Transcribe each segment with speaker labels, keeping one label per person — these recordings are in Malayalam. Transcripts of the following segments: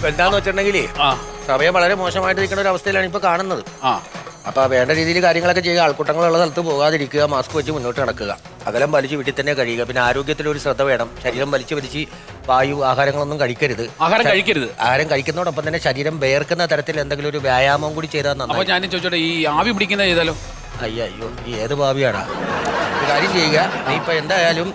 Speaker 1: എന്താന്ന് വെച്ചിട്ടുണ്ടെങ്കിലേ സമയം വളരെ മോശമായിട്ട് നിൽക്കുന്ന ഒരു അവസ്ഥയിലാണ് ഇപ്പൊ കാണുന്നത്. അപ്പൊ വേണ്ട രീതിയിൽ കാര്യങ്ങളൊക്കെ ചെയ്യുക, ആൾക്കൂട്ടങ്ങളുള്ള സ്ഥലത്ത് പോകാതിരിക്കുക, മാസ്ക് വെച്ച് മുന്നോട്ട് നടക്കുക, അകലം വലിച്ച് വീട്ടിൽ തന്നെ കഴിയുക. പിന്നെ ആരോഗ്യത്തിൽ ഒരു ശ്രദ്ധ വേണം. ശരീരം വലിച്ച് വായു ആഹാരങ്ങളൊന്നും കഴിക്കരുത്. ആഹാരം കഴിക്കുന്നതോടൊപ്പം തന്നെ ശരീരം വേർക്കുന്ന തരത്തിൽ എന്തെങ്കിലും ഒരു വ്യായാമം കൂടി ചെയ്താൽ നന്നായി.
Speaker 2: ഞാൻ ചോദിച്ചോട്ടെ, ഈ ആവി പിടിക്കുന്ന ചെയ്താലോ?
Speaker 1: അയ്യോ ഈ ഏത് ഭാവിയാടാ? ഒരു കാര്യം ചെയ്യുക, നീ ഇപ്പൊ എന്തായാലും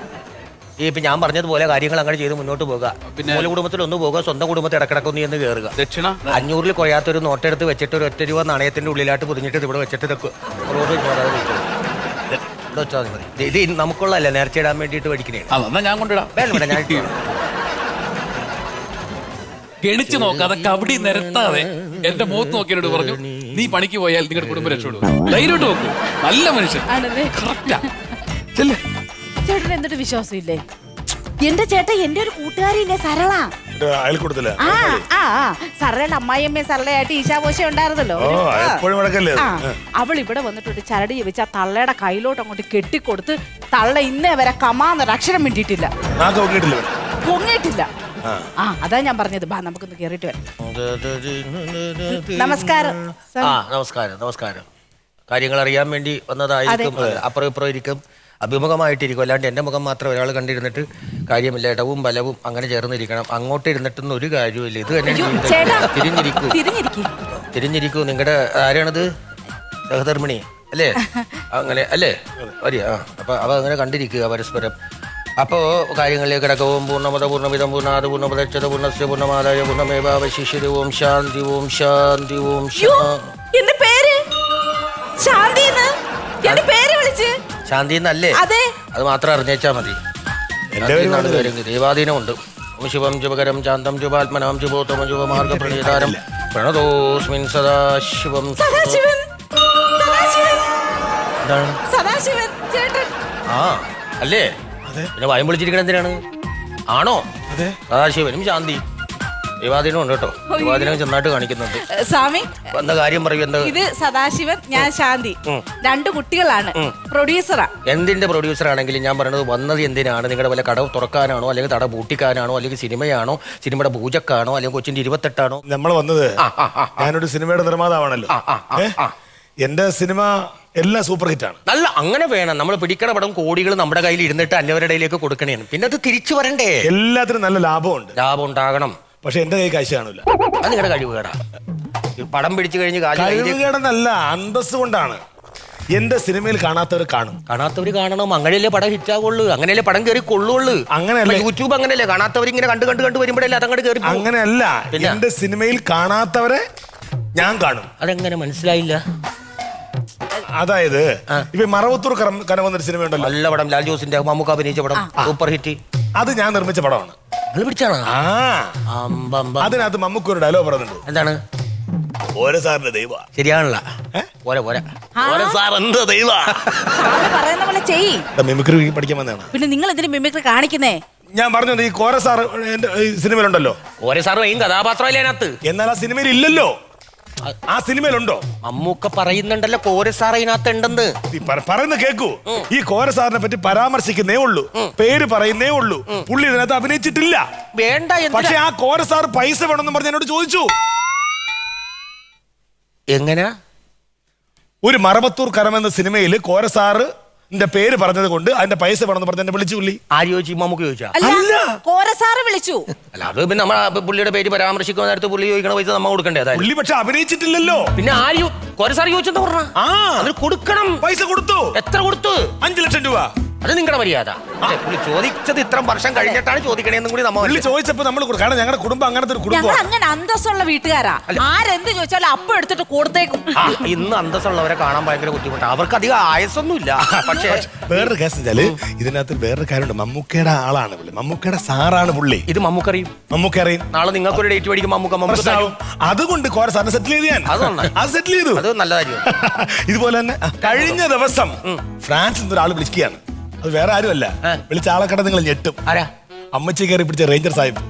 Speaker 1: ഇപ്പൊ ഞാൻ പറഞ്ഞതുപോലെ കാര്യങ്ങൾ അങ്ങനെ ചെയ്ത് മുന്നോട്ട് പോകുക. പിന്നെ മൂല കുടുംബത്തിൽ ഒന്ന് പോകുക, സ്വന്തം കുടുംബത്തിൽ ഇടക്കിടക്കൊന്ന് എന്ന് കയറുക. ദക്ഷിണ 500 കുറയാത്തൊരു നോട്ടെടുത്ത് വെച്ചിട്ട് ഒരു 1 രൂപ നാണയത്തിന്റെ ഉള്ളിലായിട്ട് പൊതിഞ്ഞിട്ട് ഇവിടെ വെച്ചിട്ട് റോഡ് വെച്ചാൽ മതി. ഇത് നമുക്കുള്ളതല്ല, നേർച്ച ഇടാൻ വേണ്ടിയിട്ട് പഠിക്കണേ.
Speaker 2: ഞാൻ കൊണ്ടിടാം.
Speaker 1: ഞാൻ
Speaker 2: ഗണിച്ചു നോക്കാതെ കബഡി നിരത്താതെ എന്റെ മുഖത്ത് നോക്കിയോട് പറഞ്ഞു, നീ പണിക്ക് പോയാൽ നിങ്ങളുടെ കുടുംബം രക്ഷപ്പെടും. ധൈര്യമായിട്ട് നോക്കൂ. നല്ല മനുഷ്യൻ.
Speaker 3: ചേട്ടൻ എന്നിട്ട് വിശ്വാസമില്ലേ? എന്റെ ചേട്ടൻ എന്റെ ഒരു കൂട്ടുകാരിയില്ലേ, സരള. സരളയുടെ അമ്മായിയമ്മയും സരളയായിട്ട് ഈശാഘോഷം ഉണ്ടായിരുന്നല്ലോ. അവൾ ഇവിടെ വന്നിട്ട് ഒരു ചരടി വെച്ച് ആ തള്ളയുടെ കയ്യിലോട്ട് അങ്ങോട്ട് കെട്ടിക്കൊടുത്ത് തള്ള ഇന്നേ വരെ കമാന്നൊരു അക്ഷരം മിണ്ടിയിട്ടില്ല, പൊങ്ങിയിട്ടില്ല. അതാ ഞാൻ പറഞ്ഞത്. ബാ നമുക്കൊന്ന് കേറിയിട്ട് വരാം. നമസ്കാരം.
Speaker 1: നമസ്കാരം. കാര്യങ്ങൾ അറിയാൻ വേണ്ടി വന്നതായിരിക്കും. അപ്പുറം ഇപ്പുറം ഇരിക്കും, അഭിമുഖമായിട്ടിരിക്കും. അല്ലാണ്ട് എൻ്റെ മുഖം മാത്രം ഒരാൾ കണ്ടിരുന്നിട്ട് കാര്യമില്ല. ഇടവും ബലവും അങ്ങനെ ചേർന്നിരിക്കണം. അങ്ങോട്ട് ഇരുന്നിട്ടൊന്നും ഒരു കാര്യമില്ല. ഇത് തന്നെ തിരിഞ്ഞിരിക്കൂ. നിങ്ങളുടെ ആരാണിത്? സഹധർമ്മിണി അല്ലേ? അങ്ങനെ അല്ലേ? വരിക. അപ്പൊ അവ അങ്ങനെ കണ്ടിരിക്കുക പരസ്പരം. അപ്പോ കാര്യങ്ങളിലേക്ക് കിടക്കവും പൂർണ്ണമത പൂർണ്ണമിതം പൂർണ്ണാത് പൂർണ്ണപദക്ഷത പൂർണ്ണസ്യ പൂർണ്ണമാദായ പൂർണ്ണമേവാവശിഷ്യതി. ഓം ശാന്തി ഓം ശാന്തി ഓം ശാന്തി എന്നല്ലേ? അത് മാത്രം അറിഞ്ഞേച്ചാ മതി. ദൈവാധീനമുണ്ട്. ഓം ശിവം ശുഭകരം ശാന്തം ശുഭാത്മനാം ശുഭോത്തമം ശുഭമാർഗ പ്രണീതാരം പ്രണതോസ്മിൻ സദാശിവം. അല്ലേ? പിന്നെ വായും വിളിച്ചിരിക്കണ എന്തിനാണ്? ആണോ? സദാശിവനും ശാന്തി ദൈവാധീനം ഉണ്ട് കേട്ടോ. ദൈവാധീനം ചെന്നായിട്ട് കാണിക്കുന്നുണ്ട്.
Speaker 3: സ്വാമി
Speaker 1: എന്താ കാര്യം പറയൂ? എന്താ?
Speaker 3: ഇത് സദാശിവൻ, ഞാൻ ശാന്തി. 2 കുട്ടികളാണ്. പ്രൊഡ്യൂസറാ.
Speaker 1: എന്തിന്റെ പ്രൊഡ്യൂസർ ആണെങ്കിലും ഞാൻ പറയുന്നത് വന്നത് എന്തിനാണ്? നിങ്ങളുടെ വല്ല കട തുറക്കാനാണോ, അല്ലെങ്കിൽ തട പൂട്ടിക്കാനാണോ, അല്ലെങ്കിൽ സിനിമയാണോ, സിനിമയുടെ പൂജക്കാണോ, അല്ലെങ്കിൽ കൊച്ചിന്റെ 28
Speaker 4: നമ്മൾ വന്നത്? ഞാനൊരു സിനിമയുടെ നിർമ്മാതാവാണല്ലോ. എന്റെ സിനിമ എല്ലാം സൂപ്പർ ഹിറ്റ് ആണ്.
Speaker 1: നല്ല അങ്ങനെ വേണം. നമ്മൾ പിടിക്കണ പടം കോടികൾ നമ്മുടെ കയ്യിൽ ഇരുന്നിട്ട് അന്യവരുടെ ഇടയിലേക്ക് കൊടുക്കണേന്ന്. പിന്നെ അത് തിരിച്ചു വരണ്ടേ?
Speaker 4: എല്ലാത്തിനും നല്ല ലാഭമുണ്ട്.
Speaker 1: ലാഭം ഉണ്ടാകണം.
Speaker 4: പക്ഷെ എന്റെ കൈ കാശ് കാണില്ല.
Speaker 1: അത് നിങ്ങളുടെ കഴിവുകേടാ. പടം പിടിച്ചു കഴിഞ്ഞ്
Speaker 4: കഴിവുകേടെന്നല്ല, അന്തസ് കൊണ്ടാണ്. എന്റെ സിനിമയിൽ കാണാത്തവർ കാണും.
Speaker 1: കാണാത്തവർ കാണണം. അങ്ങനെയല്ലേ പടം ഹിറ്റാവുള്ളൂ, അങ്ങനെയല്ലേ പടം കയറി കൊള്ളുള്ളൂ.
Speaker 4: അങ്ങനെയല്ല
Speaker 1: യൂട്യൂബ് അങ്ങനെയല്ലേ? കാണാത്തവർ ഇങ്ങനെ കണ്ട് വരുമ്പോഴല്ലേ അതങ്ങോട്ട് കയറി.
Speaker 4: അങ്ങനെയല്ല, എന്റെ സിനിമയിൽ കാണാത്തവരെ ഞാൻ കാണും.
Speaker 1: അതെങ്ങനെ മനസ്സിലായില്ല?
Speaker 4: അതായത് ഇപ്പൊ മറവത്തൂർ കനവന്നൊരു സിനിമ ഉണ്ടല്ലോ,
Speaker 1: നല്ല പടം, ലാൽ ജോസിന്റെ മമ്മൂക്ക അഭിനയിച്ച പടം, സൂപ്പർ ഹിറ്റ്. അത്
Speaker 4: ഞാൻ നിർമ്മിച്ച പടമാണ്.
Speaker 1: അത് പിടിച്ചാണ്.
Speaker 4: അതിനകത്ത് മമ്മൂക്ക ഒരു ഡയലോഗ് പറയുന്നുണ്ട്.
Speaker 1: എന്താണ്?
Speaker 4: ഓരോ സാറിന്റെ ദൈവ.
Speaker 1: ശരിയാണല്ലോ.
Speaker 4: മിമിക്രി പഠിക്കാൻ വന്നതാണ്.
Speaker 3: പിന്നെ നിങ്ങൾ എന്തിനു മിമിക്രി കാണിക്കുന്നേ?
Speaker 4: ഞാൻ പറഞ്ഞത് ഈ കോര സാർ എന്റെ സിനിമയിലുണ്ടല്ലോ.
Speaker 1: കോര സാർ മെയിൻ കഥാപാത്രമല്ലേ അതിനകത്ത്?
Speaker 4: എന്നാൽ ആ സിനിമയിൽ ഇല്ലല്ലോ. ആ സിനിമയിലുണ്ടോ?
Speaker 1: മമ്മൂക്ക പറയുന്നുണ്ടല്ലോ കോര സാർ അതിനകത്ത് ഉണ്ടെന്ന്.
Speaker 4: പറയുന്ന കേക്കൂ. ഈ കോര സാറിനെ പറ്റി പരാമർശിക്കുന്നേ ഉള്ളൂ, പേര് പറയുന്നേ ഉള്ളൂ. പുള്ളി ഇതിനകത്ത് അഭിനയിച്ചിട്ടില്ല.
Speaker 1: വേണ്ട.
Speaker 4: പക്ഷെ ആ കോര സാർ പൈസ വേണമെന്ന് പറഞ്ഞ് എന്നോട് ചോദിച്ചു.
Speaker 1: എങ്ങനെയാ?
Speaker 4: ഒരു മറവത്തൂർ കരം എന്ന സിനിമയിൽ കോര സാറ് പേര് പറഞ്ഞത് കൊണ്ട് അതിന്റെ പൈസ വേണമെന്ന് പറഞ്ഞ് എന്നെ വിളിച്ചു. പുള്ളി
Speaker 1: ആര് ചോദിച്ചു? മമ്മൂക്ക് ചോദിച്ചാ?
Speaker 3: കോരസാറ് വിളിച്ചു.
Speaker 1: അല്ല, അത് പിന്നെ നമ്മൾ പുള്ളിയുടെ പേര് പരാമർശിക്കുന്ന നേരത്ത് പുള്ളി ചോദിക്കണ പൈസ നമ്മൾ കൊടുക്കണ്ടേ?
Speaker 4: പുള്ളി പക്ഷെ അഭിനയിച്ചിട്ടില്ലല്ലോ.
Speaker 1: പിന്നെ ആര് കോരസാർ ചോദിച്ചെന്ന് പറഞ്ഞ അതിന് കൊടുക്കണം.
Speaker 4: പൈസ കൊടുത്തു.
Speaker 1: എത്ര കൊടുത്തു?
Speaker 4: 5 ലക്ഷം രൂപ.
Speaker 1: അത് നിങ്ങളുടെ മര്യാദ. പുള്ളി ചോദിച്ചത് ഇത്ര വർഷം കഴിഞ്ഞിട്ടാണ് ചോദിക്കണേന്നും കൂടി നമ്മൾ
Speaker 4: ചോദിച്ചപ്പോ നമ്മൾ കാരണം ഞങ്ങളുടെ കുടുംബം അങ്ങനത്തെ ഒരു കുടുംബം.
Speaker 3: അങ്ങനെ അന്തസ്സുള്ള വീട്ടുകാരാ. ആരെന്ത് ചോദിച്ചാലും അപ്പൊ എടുത്തിട്ട് കൊടുത്തേക്കും.
Speaker 1: ഇന്ന് അന്തസ്സുള്ളവരെ കാണാൻ ഭയങ്കര ബുദ്ധിമുട്ടാണ്. അവർക്ക് അധികം ആയസൊന്നുമില്ല. പക്ഷേ
Speaker 4: വേറൊരു കേസ് വെച്ചാല് ഇതിനകത്ത് വേറൊരു കാര്യമുണ്ട്. മമ്മൂക്കയുടെ ആളാണ് പുള്ളി. മമ്മൂക്കയുടെ സാറാണ് പുള്ളി.
Speaker 1: ഇത് മമ്മൂക്കറിയും.
Speaker 4: മമ്മൂക്കറിയും.
Speaker 1: നാളെ നിങ്ങൾക്ക് ഒരു ഡേറ്റ് മേടിക്കും മമ്മൂക്ക.
Speaker 4: അതുകൊണ്ട് കോര സാറിനെ സെറ്റിൽ ചെയ്ത് ഞാൻ അത് സെറ്റിൽ ചെയ്തു.
Speaker 1: അത് നല്ല കാര്യം.
Speaker 4: ഇതുപോലെ തന്നെ കഴിഞ്ഞ ദിവസം ഫ്രാൻസിൽ നിന്ന് ഒരാൾ വിളിക്കുകയാണ്. അത് വേറെ ആരുമല്ല, വിളിച്ച ആളെ കണ്ട നിങ്ങൾ ഞെട്ടും.
Speaker 1: ആരാ?
Speaker 4: അമ്മച്ചി കയറി പിടിച്ച റേഞ്ചർ സാഹിബ്.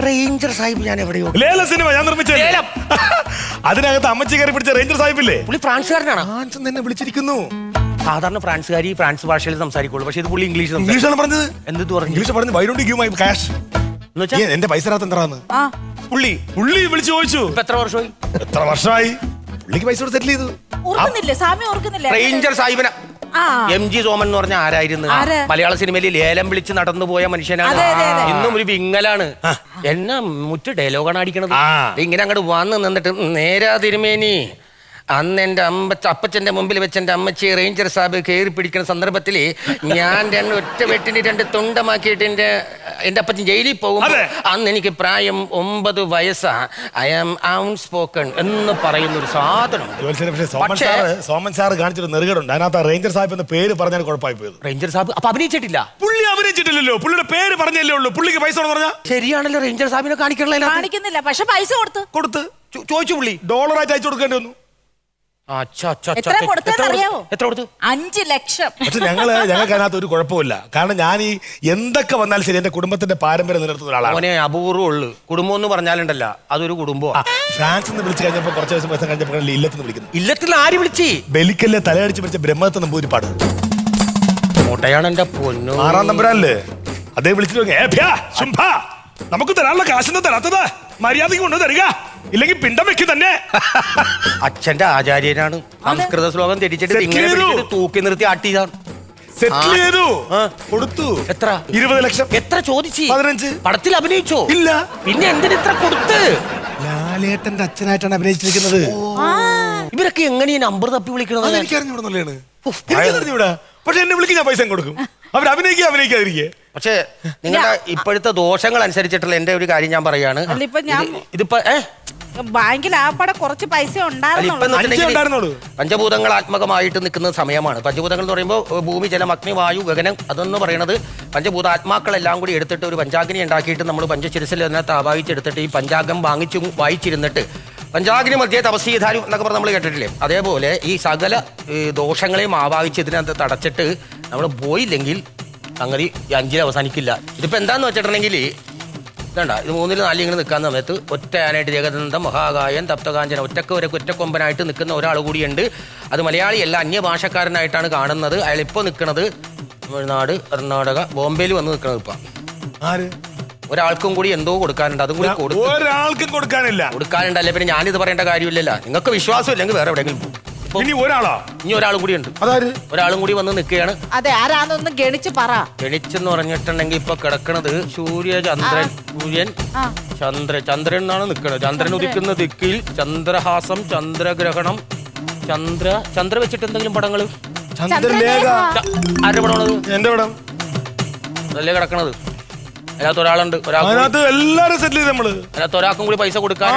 Speaker 1: റേഞ്ചർ സാഹിബ് ഞാൻ എവിടെയോ
Speaker 4: ലേല സിനിമ ഞാൻ നിർമ്മിച്ച അതിനകത്ത് അമ്മച്ചി കയറി പിടിച്ച റേഞ്ചർ സാഹിബില്ലേ,
Speaker 1: പുള്ളി ഫ്രാൻസുകാരനാണ്.
Speaker 4: ഫ്രാൻസ് തന്നെ വിളിച്ചിരിക്കുന്നു.
Speaker 1: സാധാരണ ഫ്രാൻസുകാരി ഫ്രാൻസ് ഭാഷയിൽ സംസാരിക്കുള്ളൂ. പക്ഷെ ഇത് പുള്ളി
Speaker 4: ഇംഗ്ലീഷാണ് പറഞ്ഞത്.
Speaker 1: എന്ത് പറഞ്ഞു?
Speaker 4: ഇംഗ്ലീഷ് പറഞ്ഞു. Why don't you give my cash? എന്റെ പൈസ എന്താന്ന് പുള്ളി വിളിച്ചു ചോദിച്ചു
Speaker 1: ഇപ്പൊ എത്ര വർഷമായി?
Speaker 4: എത്ര വർഷമായി പുള്ളിക്ക് പൈസ കൊടുത്ത് സെറ്റിൽ ചെയ്തു.
Speaker 3: ഓർക്കുന്നില്ലേ സ്വാമി, ഓർക്കുന്നില്ലേ?
Speaker 1: റേഞ്ചർ സാഹിബിന
Speaker 3: ആ.
Speaker 1: MG സോമൻ എന്ന് പറഞ്ഞ ആരായിരുന്നു?
Speaker 3: ആര്?
Speaker 1: മലയാള സിനിമയിൽ ലേലം വിളിച്ച് നടന്നുപോയ മനുഷ്യനാണ്.
Speaker 3: അതെ, അതെ, അതെ.
Speaker 1: ഇന്നും ഒരു വിങ്ങലാണ്. എന്നാ മുറ്റ് ഡയലോഗാണ് അടിക്കണത്. ഇങ്ങനെ അങ്ങോട്ട് വന്ന് നിന്നിട്ട് നേരാ തിരുമേനി, അന്ന് എന്റെ അപ്പച്ചന്റെ മുമ്പിൽ വെച്ച് എന്റെ അമ്മച്ചി റേഞ്ചർ സാബ് കയറി പിടിക്കുന്ന സന്ദർഭത്തിൽ ഞാൻ ഒറ്റ വെട്ടിന് 2 തുണ്ടമാക്കിയിട്ട് എന്റെ അപ്പച്ചൻ ജയിലിൽ പോകും. അന്ന് എനിക്ക് പ്രായം 9 വയസ്സാ. ഐ ആം ഔട്ട്സ്പോക്കൺ എന്ന് പറയുന്ന ഒരു സാധനം.
Speaker 4: സോമൻ സാർ കാണിച്ചൊരു നെറുകടുണ്ട്. അതിനകത്ത് റേഞ്ചർ സാഹിബ് എന്ന പേര് പറഞ്ഞാൽ കുഴപ്പമായി പോയത്.
Speaker 1: റേഞ്ചർ സാബ് അപ്പൊ അഭിനയിച്ചിട്ടില്ല.
Speaker 4: പുള്ളി അഭിനയിച്ചിട്ടില്ലല്ലോ, പുള്ളിയുടെ പേര് പറഞ്ഞല്ലേ ഉള്ളൂ. പുള്ളിക്ക് പൈസ പറഞ്ഞാ
Speaker 1: ശരിയാണല്ലോ. റേഞ്ചർ സാബിനെ
Speaker 3: കാണിക്കുന്നില്ല, പക്ഷെ പൈസ കൊടുത്ത്
Speaker 1: ചോദിച്ചു. പുള്ളി
Speaker 4: ഡോളറായിട്ട് അയച്ചു കൊടുക്കേണ്ടി വന്നു.
Speaker 3: എത്ര കൊടുത്തെന്നറിയാവോ?
Speaker 1: എത്ര കൊടുത്തു?
Speaker 3: 5 ലക്ഷം.
Speaker 4: പക്ഷെ ഞങ്ങൾക്ക് അതിനകത്ത് ഒരു കുഴപ്പമില്ല. കാരണം ഞാൻ ഈ എന്തൊക്കെ വന്നാലും ശരി എന്റെ കുടുംബത്തിന്റെ പാരമ്പര്യം നിലനിർത്തുന്ന ഒരാളാണ്.
Speaker 1: അവനെ അപൂർവമുള്ളു. കുടുംബം എന്ന് പറഞ്ഞാലുണ്ടല്ല, അതൊരു കുടുംബം.
Speaker 4: ഫ്രാൻസിൽ നിന്ന് വിളിച്ചു കഴിഞ്ഞപ്പോ കുറച്ച് ദിവസം കഴിഞ്ഞപ്പോ ഇല്ലത്തിന് വിളിക്കുന്നു.
Speaker 1: ഇല്ലത്തിൽ ആര് വിളിച്ച്?
Speaker 4: ബലിക്കല്ലേ തലയടിച്ച് വിളിച്ച ബ്രഹ്മത്തെ നമ്പൂരിപ്പാട്
Speaker 1: കോട്ടയാണ് എന്റെ പൊന്നു.
Speaker 4: 6-ാം നമ്പരല്ലേ അതേ വിളിച്ചിട്ട് നമുക്ക് തരാനുള്ള കാശൊന്നും തരാത്തത് മര്യാദക്ക് കൊണ്ടു തരിക, ഇല്ലെങ്കിൽ പിണ്ടം വെക്കും തന്നെ.
Speaker 1: അച്ഛന്റെ ആചാര്യനാണ്. സംസ്കൃത ശ്ലോകം തെറ്റിച്ചിട്ട് ഇങ്ങനെ പിടിച്ചിട്ട് തൂക്കി നിർത്തി ആട്ടിയതാണ്.
Speaker 4: സെറ്റിൽ ചെയ്തു, കൊടുത്തു.
Speaker 1: എത്ര?
Speaker 4: 20 ലക്ഷം.
Speaker 1: എത്ര ചോദിച്ചു?
Speaker 4: 15.
Speaker 1: പടത്തിൽ അഭിനയിച്ചോ?
Speaker 4: ഇല്ല.
Speaker 1: പിന്നെ എന്തിന് ഇത്ര കൊടുത്ത്?
Speaker 4: ലാലേട്ടന്റെ അച്ഛനായിട്ടാണ് അഭിനയിച്ചിരിക്കുന്നത്.
Speaker 1: ഇവരൊക്കെ എങ്ങനെയാ നമ്പർ തപ്പി വിളിക്കണത്?
Speaker 4: എനിക്കറിഞ്ഞൂടാ. പക്ഷെ എന്നെ വിളിക്കും, ഞാൻ പൈസ കൊടുക്കും. അവർ അഭിനയിക്കാതിരിക്കേ.
Speaker 1: പക്ഷേ നിങ്ങളുടെ ഇപ്പോഴത്തെ ദോഷങ്ങൾ അനുസരിച്ചിട്ടുള്ള എന്റെ ഒരു കാര്യം ഞാൻ പറയാണ്. ഇതിപ്പോ
Speaker 3: ബാങ്കിൽ ആപ്പാടെ കുറച്ച് പൈസ ഉണ്ടായിരുന്നുള്ളൂ.
Speaker 1: പഞ്ചഭൂതങ്ങളാത്മകമായിട്ട് നിൽക്കുന്ന സമയമാണ്. പഞ്ചഭൂതങ്ങൾ എന്ന് പറയുമ്പോൾ ഭൂമി, ജലം, അഗ്നി, വായു, ഗഗനം. അതെന്ന് പറയുന്നത് പഞ്ചഭൂതാത്മാക്കളെല്ലാം കൂടി എടുത്തിട്ട് ഒരു പഞ്ചാഗ്നി ഉണ്ടാക്കിയിട്ട് നമ്മൾ പഞ്ചശിരസിൽ അതിനകത്ത് ആവാഹിച്ചെടുത്തിട്ട് ഈ പഞ്ചാംഗം വായിച്ചിരുന്നിട്ട് പഞ്ചാഗ്നി മധ്യേ തപസ്സീധാരും എന്നൊക്കെ പറഞ്ഞ് നമ്മൾ കേട്ടിട്ടില്ലേ? അതേപോലെ ഈ സകല ദോഷങ്ങളെയും ആവാഹിച്ച് ഇതിനകത്ത് തടച്ചിട്ട് നമ്മൾ പോയില്ലെങ്കിൽ അങ്ങനെ 5-ൽ അവസാനിക്കില്ല. ഇതിപ്പോൾ എന്താന്ന് വെച്ചിട്ടുണ്ടെങ്കിൽ ഇതണ്ട, ഇത് 3-ൽ 4-ൽ ഇങ്ങനെ നിൽക്കുന്ന സമയത്ത് ഒറ്റ ആനായിട്ട് ജഗദന്തം, മഹാകായൻ, തപ്തകാഞ്ചന, ഒറ്റക്കൊമ്പനായിട്ട് നിൽക്കുന്ന ഒരാൾ കൂടിയുണ്ട്. അത് മലയാളിയല്ല, അന്യഭാഷക്കാരനായിട്ടാണ് കാണുന്നത്. അയാൾ ഇപ്പോൾ നിൽക്കുന്നത് തമിഴ്നാട്, കർണാടക, ബോംബെയിൽ വന്ന് നിൽക്കുന്നത്. ഇപ്പം
Speaker 4: ആര്?
Speaker 1: ഒരാൾക്കും കൂടി എന്തോ കൊടുക്കാനുണ്ട്. അതും കൂടി
Speaker 4: ഒരാൾക്കും
Speaker 1: കൊടുക്കാനുണ്ടല്ലേ. പിന്നെ ഞാനിത് പറയേണ്ട കാര്യമില്ലല്ലോ. നിങ്ങൾക്ക് വിശ്വാസം ഇല്ലെങ്കിൽ വേറെ എവിടെയെങ്കിലും പോകും.
Speaker 4: ഇനി
Speaker 1: ഒരാളും കൂടി ഉണ്ട്. ഒരാളും കൂടി വന്ന് നിൽക്കുകയാണ്.
Speaker 3: അതെ, ആരാന്നൊന്ന് ഗണിച്ച് പറ.
Speaker 1: ഗണിച്ചെന്ന് പറഞ്ഞിട്ടുണ്ടെങ്കിൽ ഇപ്പൊ കിടക്കണത് സൂര്യൻ ചന്ദ്രൻ എന്നാണ് നിൽക്കുന്നത്. ചന്ദ്രൻ ഉദിക്കുന്ന ദിക്കിൽ ചന്ദ്രഹാസം, ചന്ദ്രഗ്രഹണം, ചന്ദ്ര വെച്ചിട്ട് എന്തെങ്കിലും പടങ്ങള് ആരുടെ പടമാണത്?
Speaker 4: എന്റെ പടം
Speaker 1: അതല്ലേ കിടക്കണത്. അതിനകത്ത് ഒരാളുണ്ട്.
Speaker 4: എല്ലാരും സെറ്റിൽ ചെയ്ത് നമ്മള്
Speaker 1: അതിനകത്ത് ഒരാൾക്കും കൂടി പൈസ കൊടുക്കാൻ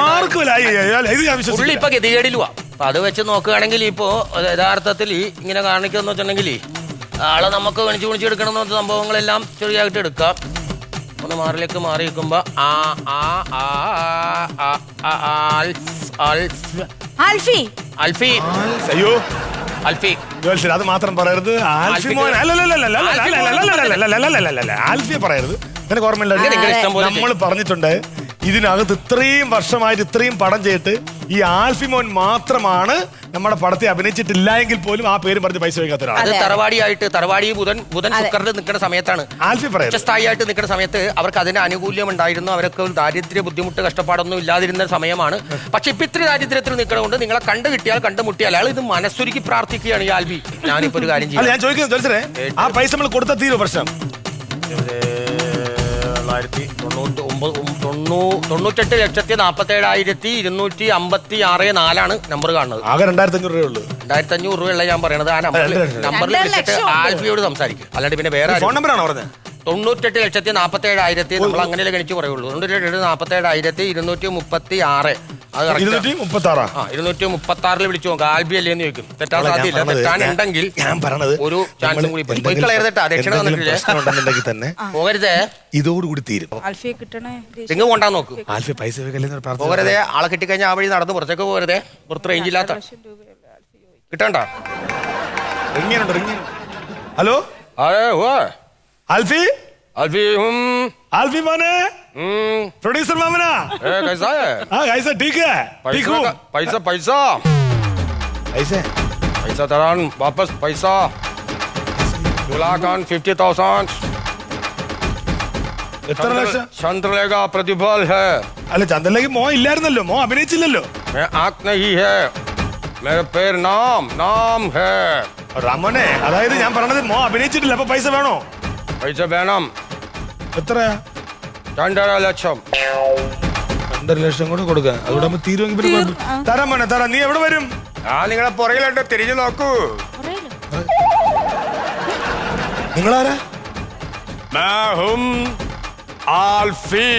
Speaker 1: പുള്ളി ഇപ്പൊ ഗതികേടിലുവാ. അപ്പൊ അത് വെച്ച് നോക്കുകയാണെങ്കിൽ ഇപ്പോ യഥാർത്ഥത്തിൽ ഇങ്ങനെ കാണിക്കുന്ന വെച്ചിട്ടുണ്ടെങ്കിൽ ആളെ നമുക്ക് ഗണിച്ചെടുക്കണം എന്ന സംഭവങ്ങളെല്ലാം ചെറിയായിട്ട് എടുക്കാം. ഒന്ന് മാറിലേക്ക് മാറി നിൽക്കുമ്പോ
Speaker 4: അത് മാത്രം പറയരുത്. ആൽഫിയെ പറയരുത്. എനിക്ക് ഓർമ്മയില്ല, നമ്മൾ പറഞ്ഞിട്ടുണ്ട് ഇതിനകത്ത് ഇത്രയും വർഷമായിട്ട് ഇത്രയും പടം ചെയ്തിട്ട് ഈ ആൽഫിമോൻ മാത്രമാണ് നമ്മുടെ പടത്തെ അഭിനയിച്ചിട്ടില്ല എങ്കിൽ പോലും ആ പേര് പറഞ്ഞ് പൈസ വയ്ക്കാത്ത ഒരാൾ.
Speaker 1: തറവാടി ബുധൻ ശുക്രന് നിൽക്കുന്ന സമയത്താണ്
Speaker 4: ആൽഫി പറയുന്നത്.
Speaker 1: സ്ഥായിയായിട്ട് നിൽക്കുന്ന സമയത്ത് അവർക്ക് അതിന്റെ ആനുകൂല്യം ഉണ്ടായിരുന്നു. അവർക്ക് ദാരിദ്ര്യ ബുദ്ധിമുട്ട് കഷ്ടപ്പാടൊന്നും ഇല്ലാതിരുന്ന സമയമാണ്. പക്ഷെ ഇപ്പൊ ഇത്ര ദാരിദ്ര്യത്തിൽ നിൽക്കണതുകൊണ്ട് നിങ്ങളെ കണ്ടുമുട്ടിയാൽ അയാൾ ഇത് മനസ്സൊരുക്കി പ്രാർത്ഥിക്കുകയാണ് ഈ ആൽബി. ഞാനിപ്പോ ഒരു കാര്യം ചെയ്യാം.
Speaker 4: ഞാൻ ചോദിക്കുന്നത് ആ പൈസ നമ്മൾ കൊടുത്ത തീരും പ്രശ്നം.
Speaker 1: 98,47,256 നമ്പർ കാണുന്നത്.
Speaker 4: ആകെ 2,500 രൂപയുള്ളൂ.
Speaker 1: 2,500 രൂപയുള്ള ഞാൻ പറയണത്. ആ നമ്പറിൽ വിളിച്ചിട്ട് ആൽഫിയോട് സംസാരിക്കും. അല്ലാണ്ട് പിന്നെ വേറെ
Speaker 4: ഫോൺ നമ്പറാണോ പറഞ്ഞത്?
Speaker 1: 98,47,000 നമ്മൾ അങ്ങനെയല്ലേ ഗണിച്ച് പറയുള്ളൂ. 98,47,236. 236 വിളിച്ചു നോക്കാം. ആൽബി അല്ലേ എന്ന് ചോദിക്കും. തെറ്റാൻ സാധ്യതയില്ല. തെറ്റാനുണ്ടെങ്കിൽ
Speaker 4: ഞാൻ പറഞ്ഞത്
Speaker 1: ഒരു ചാൻസും കൂടി കളയരുതട്ടാ. ദക്ഷിണ
Speaker 4: തന്നെ
Speaker 1: പോകരുതേ.
Speaker 4: ഇതോടുകൂടി തീരും.
Speaker 1: നിങ്ങൾ കൊണ്ടാൻ നോക്കും.
Speaker 4: ആൽഫി പൈസ
Speaker 1: പോകരുതേ. ആളെ കിട്ടിക്കഴിഞ്ഞാൽ ആ വഴി നടന്ന് പുറത്തേക്ക് പോകരുതേ. പുറത്ത് റേഞ്ച് ഇല്ലാത്ത കിട്ടണ്ട.
Speaker 4: ഹലോ ആൽഫി
Speaker 1: ആൽഫി
Speaker 4: माने प्रोड्यूसर मामना
Speaker 1: कैसा है?
Speaker 4: हाँ कैसा ठीक है?
Speaker 1: पैसा तरान वापस पैसा 2,50,000
Speaker 4: എത്ര ലക്ഷം?
Speaker 1: चंद्रलेखा प्रतिफल है
Speaker 4: അല്ല ചന്ദ്രലേക്ക് മോ ഇല്ലായിരുന്നല്ലോ, മോ അഭിനയിച്ചില്ലല്ലോ.
Speaker 1: मैं आंख नहीं है मेरे पैर नाम नाम है
Speaker 4: റമനെ, അതായത് ഞാൻ പറഞ്ഞത് മോ അഭിനയിച്ചിട്ടില്ല, അപ്പൊ പൈസ വേണോ?
Speaker 1: पैसे വേണം
Speaker 4: എത്രയാ?
Speaker 1: 2.5 ലക്ഷം.
Speaker 4: 2.5 ലക്ഷം കൂടെ കൊടുക്കാൻ, അതുകൂടെ തീരുമെങ്കിൽ പിന്നെ കുഴപ്പമില്ല. തരാം മോനെ തരാം. നീ എവിടെ വരും?
Speaker 1: ആ നിങ്ങളെ പുറകിലുണ്ട്, തിരിഞ്ഞു നോക്കൂ.
Speaker 4: നിങ്ങളാരാ?
Speaker 1: मैं हूं आल्फी.